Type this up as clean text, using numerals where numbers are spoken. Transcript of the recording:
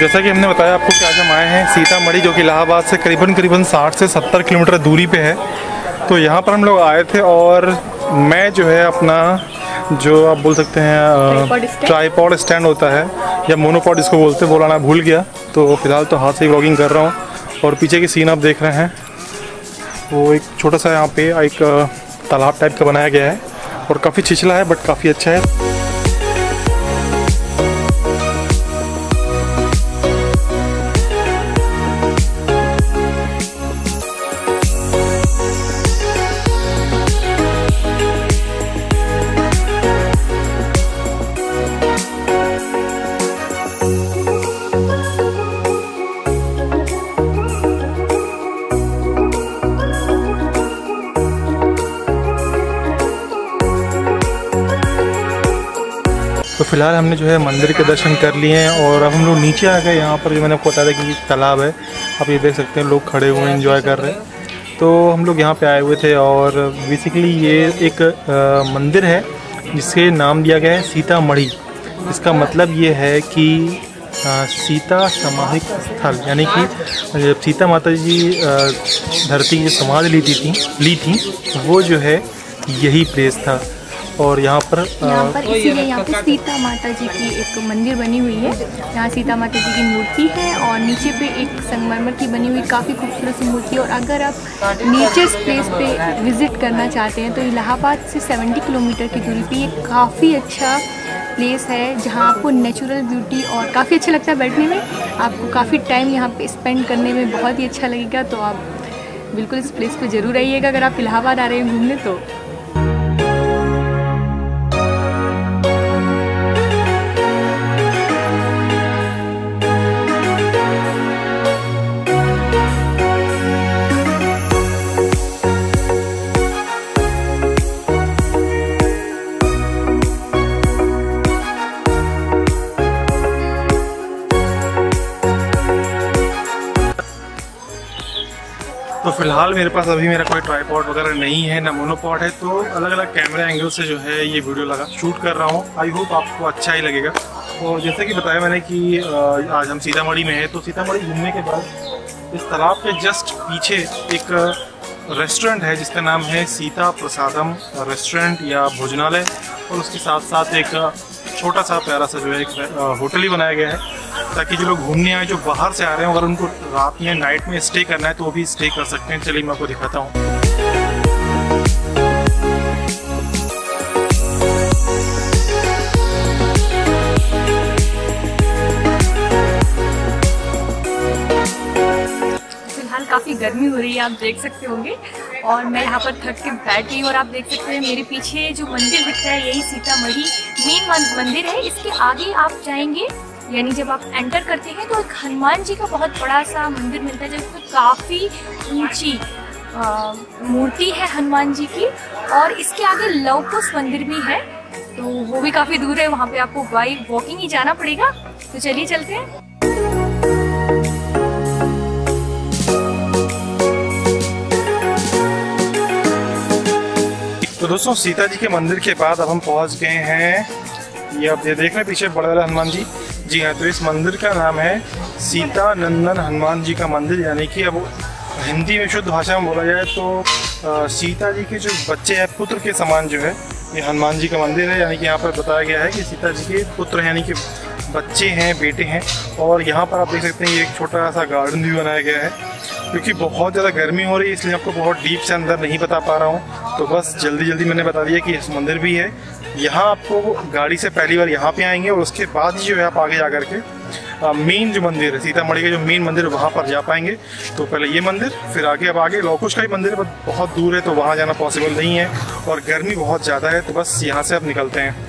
जैसा कि हमने बताया आपको कि आज हम आए हैं सीतामढ़ी, जो कि इलाहाबाद से करीबन 60 से 70 किलोमीटर दूरी पे है। तो यहाँ पर हम लोग आए थे और मैं जो है अपना जो आप बोल सकते हैं ट्राईपॉड स्टैंड होता है या मोनोपॉड इसको बोलते हैं, बोलाना भूल गया। तो फिलहाल तो हाथ से ही व्लॉगिंग कर रहा हूँ। और पीछे की सीन आप देख रहे हैं, वो एक छोटा सा यहाँ पे एक तालाब टाइप का बनाया गया है और काफ़ी छिछला है बट काफ़ी अच्छा है। तो फिलहाल हमने जो है मंदिर के दर्शन कर लिए हैं और अब हम लोग नीचे आ गए। यहाँ पर जो मैंने आपको बताया था कि तालाब है, आप ये देख सकते हैं, लोग खड़े हुए एंजॉय कर रहे हैं। तो हम लोग यहाँ पे आए हुए थे और बेसिकली ये एक मंदिर है जिसके नाम दिया गया है सीतामढ़ी। इसका मतलब ये है कि सीता समाहित स्थल, यानी कि जब सीता माता जी धरती की समाधि ली थी वो जो है यही प्लेस था। और यहाँ पर इसीलिए यहाँ पे सीता माता जी की एक मंदिर बनी हुई है। यहाँ सीता माता जी की मूर्ति है और नीचे पे एक संगमरमर की बनी हुई काफ़ी खूबसूरत सी मूर्ति। और अगर आप नेचर्स प्लेस पे विज़िट करना चाहते हैं तो इलाहाबाद से 70 किलोमीटर की दूरी पे ये काफ़ी अच्छा प्लेस है, जहाँ आपको नेचुरल ब्यूटी और काफ़ी अच्छा लगता है बैठने में। आपको काफ़ी टाइम यहाँ पे स्पेंड करने में बहुत ही अच्छा लगेगा। तो आप बिल्कुल इस प्लेस पे ज़रूर आइएगा अगर आप इलाहाबाद आ रहे हैं घूमने तो। तो फिलहाल मेरे पास अभी मेरा कोई ट्राईपॉड वगैरह नहीं है, ना मोनोपॉड है, तो अलग अलग कैमरा एंगल से जो है ये वीडियो शूट कर रहा हूँ। आई होप आपको अच्छा ही लगेगा। और जैसे कि बताया मैंने कि आज हम सीतामढ़ी में हैं, तो सीतामढ़ी घूमने के बाद इस तालाब के जस्ट पीछे एक रेस्टोरेंट है जिसका नाम है सीता प्रसादम रेस्टोरेंट या भोजनालय। और उसके साथ साथ एक छोटा सा प्यारा सा जो है एक होटल ही बनाया गया है ताकि जो लोग घूमने आए, जो बाहर से आ रहे हैं, अगर उनको रात या नाइट में स्टे करना है तो वो भी स्टे कर सकते हैं। चलिए मैं आपको दिखाता हूँ। फिलहाल काफ़ी गर्मी हो रही है, आप देख सकते होंगे। और मैं यहाँ पर थक के बैठ गई और आप देख सकते हैं मेरे पीछे जो मंदिर दिख रहा है यही सीतामढ़ी मेन मंदिर है। इसके आगे आप जाएंगे, यानी जब आप एंटर करते हैं तो एक हनुमान जी का बहुत बड़ा सा मंदिर मिलता है जिसमें काफ़ी ऊंची मूर्ति है हनुमान जी की। और इसके आगे लव कुश मंदिर भी है, तो वो भी काफ़ी दूर है, वहाँ पे आपको बाई वॉकिंग ही जाना पड़ेगा। तो चलिए चलते हैं। तो दोस्तों सीता जी के मंदिर के बाद अब हम पहुँच गए हैं, ये आप ये देख रहे हैं पीछे बड़ा वाला हनुमान जी। जी हाँ, तो इस मंदिर का नाम है सीता नंदन हनुमान जी का मंदिर, यानी कि अब हिंदी में शुद्ध भाषा में बोला जाए तो सीता जी के जो बच्चे हैं, पुत्र के समान जो है ये हनुमान जी का मंदिर है। यानी कि यहाँ पर बताया गया है कि सीता जी के पुत्र हैं, यानी कि बच्चे हैं, बेटे हैं। और यहाँ पर आप देख सकते हैं ये एक छोटा सा गार्डन भी बनाया गया है। क्योंकि बहुत ज़्यादा गर्मी हो रही है इसलिए आपको बहुत डीप से अंदर नहीं बता पा रहा हूँ, तो बस जल्दी मैंने बता दिया कि इस मंदिर भी है। यहाँ आपको गाड़ी से पहली बार यहाँ पे आएंगे और उसके बाद ही जो है आप आगे जा कर के मेन जो मंदिर है सीतामढ़ी का जो मेन मंदिर है वहाँ पर जा पाएंगे। तो पहले ये मंदिर, फिर आगे अब आगे लव कुश का ही मंदिर है, बहुत दूर है तो वहाँ जाना पॉसिबल नहीं है और गर्मी बहुत ज़्यादा है, तो बस यहाँ से अब निकलते हैं।